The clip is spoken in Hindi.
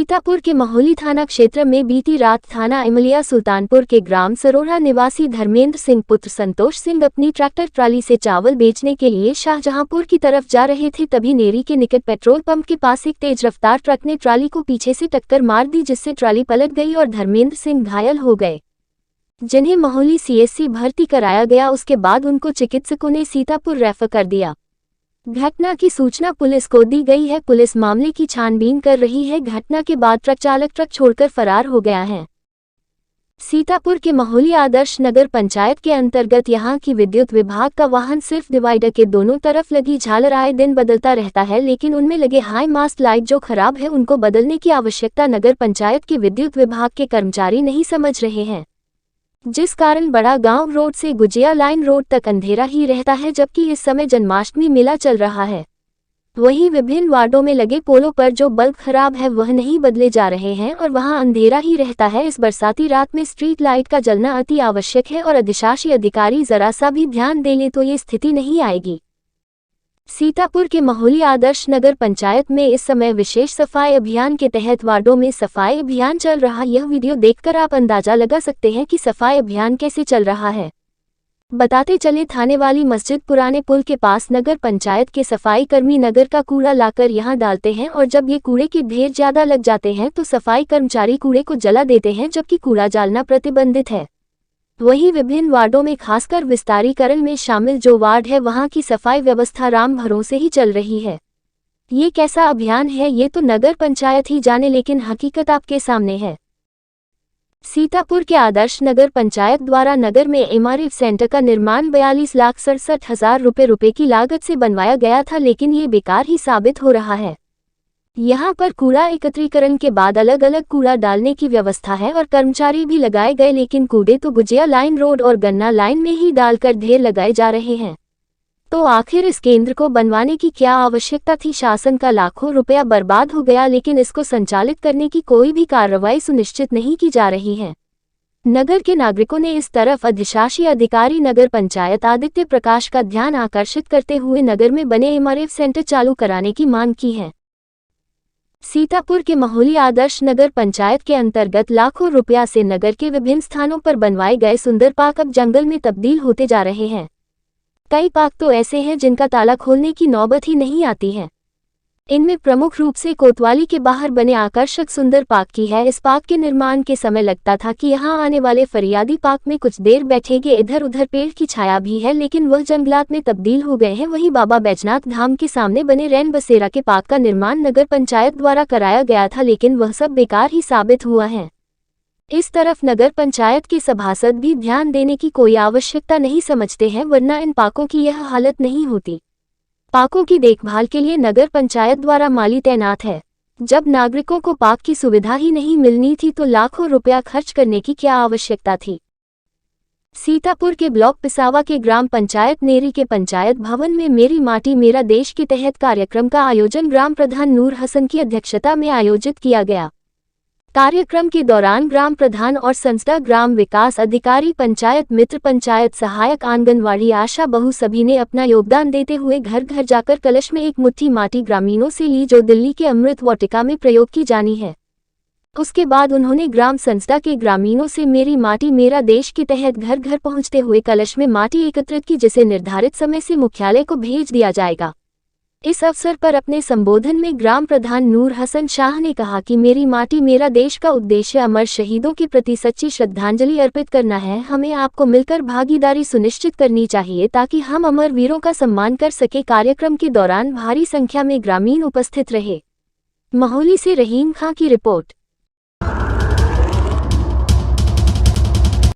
सीतापुर के महोली थाना क्षेत्र में बीती रात थाना इमलिया सुल्तानपुर के ग्राम सरोरा निवासी धर्मेंद्र सिंह पुत्र संतोष सिंह अपनी ट्रैक्टर ट्राली से चावल बेचने के लिए शाहजहांपुर की तरफ जा रहे थे। तभी नेरी के निकट पेट्रोल पंप के पास एक तेज रफ्तार ट्रक ने ट्राली को पीछे से टक्कर मार दी, जिससे ट्राली पलट गई और धर्मेंद्र सिंह घायल हो गए, जिन्हें महोली सीएचसी भर्ती कराया गया। उसके बाद उनको चिकित्सकों ने सीतापुर रेफर कर दिया। घटना की सूचना पुलिस को दी गई है। पुलिस मामले की छानबीन कर रही है। घटना के बाद ट्रक चालक ट्रक छोड़कर फरार हो गया है। सीतापुर के महोली आदर्श नगर पंचायत के अंतर्गत यहां की विद्युत विभाग का वाहन सिर्फ डिवाइडर के दोनों तरफ लगी झालर आए दिन बदलता रहता है, लेकिन उनमें लगे हाई मास्ट लाइट जो खराब है उनको बदलने की आवश्यकता नगर पंचायत के विद्युत विभाग के कर्मचारी नहीं समझ रहे हैं, जिस कारण बड़ा गांव रोड से गुजिया लाइन रोड तक अंधेरा ही रहता है, जबकि इस समय जन्माष्टमी मेला चल रहा है। वहीं विभिन्न वार्डों में लगे पोलों पर जो बल्ब खराब है वह नहीं बदले जा रहे हैं और वहां अंधेरा ही रहता है। इस बरसाती रात में स्ट्रीट लाइट का जलना अति आवश्यक है और अधिशासी अधिकारी जरा सा भी ध्यान दे ले तो ये स्थिति नहीं आएगी। सीतापुर के महोली आदर्श नगर पंचायत में इस समय विशेष सफाई अभियान के तहत वार्डों में सफाई अभियान चल रहा। यह वीडियो देखकर आप अंदाजा लगा सकते हैं कि सफाई अभियान कैसे चल रहा है। बताते चले, थाने वाली मस्जिद पुराने पुल के पास नगर पंचायत के सफाई कर्मी नगर का कूड़ा लाकर यहां डालते हैं और जब ये कूड़े के ढेर ज्यादा लग जाते हैं तो सफाई कर्मचारी कूड़े को जला देते हैं, जबकि कूड़ा जलाना प्रतिबंधित है। वहीं विभिन्न वार्डों में खासकर विस्तारीकरण में शामिल जो वार्ड है वहां की सफाई व्यवस्था राम भरोसे ही चल रही है। ये कैसा अभियान है ये तो नगर पंचायत ही जाने, लेकिन हकीकत आपके सामने है। सीतापुर के आदर्श नगर पंचायत द्वारा नगर में एमआरएफ सेंटर का निर्माण 42,67,000 रुपए की लागत से बनवाया गया था, लेकिन ये बेकार ही साबित हो रहा है। यहाँ पर कूड़ा एकत्रीकरण के बाद अलग अलग कूड़ा डालने की व्यवस्था है और कर्मचारी भी लगाए गए, लेकिन कूड़े तो गुजिया लाइन रोड और गन्ना लाइन में ही डालकर ढेर लगाए जा रहे हैं। तो आखिर इस केंद्र को बनवाने की क्या आवश्यकता थी? शासन का लाखों रुपया बर्बाद हो गया, लेकिन इसको संचालित करने की कोई भी कार्रवाई सुनिश्चित नहीं की जा रही है। नगर के नागरिकों ने इस तरफ अधिशासी अधिकारी नगर पंचायत आदित्य प्रकाश का ध्यान आकर्षित करते हुए नगर में बने एमआरएफ सेंटर चालू कराने की मांग की है। सीतापुर के महोली आदर्श नगर पंचायत के अंतर्गत लाखों रुपया से नगर के विभिन्न स्थानों पर बनवाए गए सुंदर पार्क अब जंगल में तब्दील होते जा रहे हैं। कई पार्क तो ऐसे हैं जिनका ताला खोलने की नौबत ही नहीं आती है। इनमें प्रमुख रूप से कोतवाली के बाहर बने आकर्षक सुंदर पार्क की है। इस पार्क के निर्माण के समय लगता था कि यहाँ आने वाले फरियादी पार्क में कुछ देर बैठेंगे, इधर उधर पेड़ की छाया भी है, लेकिन वह जंगलात में तब्दील हो गए हैं। वहीं बाबा बैजनाथ धाम के सामने बने रैन बसेरा के पार्क का निर्माण नगर पंचायत द्वारा कराया गया था, लेकिन वह सब बेकार ही साबित हुआ है। इस तरफ नगर पंचायत के सभासद भी ध्यान देने की कोई आवश्यकता नहीं समझते हैं, वरना इन पार्कों की यह हालत नहीं होती। पार्कों की देखभाल के लिए नगर पंचायत द्वारा माली तैनात है। जब नागरिकों को पार्क की सुविधा ही नहीं मिलनी थी तो लाखों रुपया खर्च करने की क्या आवश्यकता थी? सीतापुर के ब्लॉक पिसावा के ग्राम पंचायत नेरी के पंचायत भवन में मेरी माटी मेरा देश के तहत कार्यक्रम का आयोजन ग्राम प्रधान नूर हसन की अध्यक्षता में आयोजित किया गया। कार्यक्रम के दौरान ग्राम प्रधान और संस्था ग्राम विकास अधिकारी, पंचायत मित्र, पंचायत सहायक, आंगनवाड़ी आशा बहू सभी ने अपना योगदान देते हुए घर घर जाकर कलश में एक मुट्ठी माटी ग्रामीणों से ली, जो दिल्ली के अमृत वाटिका में प्रयोग की जानी है। उसके बाद उन्होंने ग्राम संस्था के ग्रामीणों से मेरी माटी मेरा देश के तहत घर घर पहुंचते हुए कलश में माटी एकत्रित की, जिसे निर्धारित समय से मुख्यालय को भेज दिया जाएगा। इस अवसर पर अपने संबोधन में ग्राम प्रधान नूर हसन शाह ने कहा कि मेरी माटी मेरा देश का उद्देश्य अमर शहीदों के प्रति सच्ची श्रद्धांजलि अर्पित करना है। हमें आपको मिलकर भागीदारी सुनिश्चित करनी चाहिए ताकि हम अमर वीरों का सम्मान कर सके। कार्यक्रम के दौरान भारी संख्या में ग्रामीण उपस्थित रहे। महोली से रहीम खां की रिपोर्ट।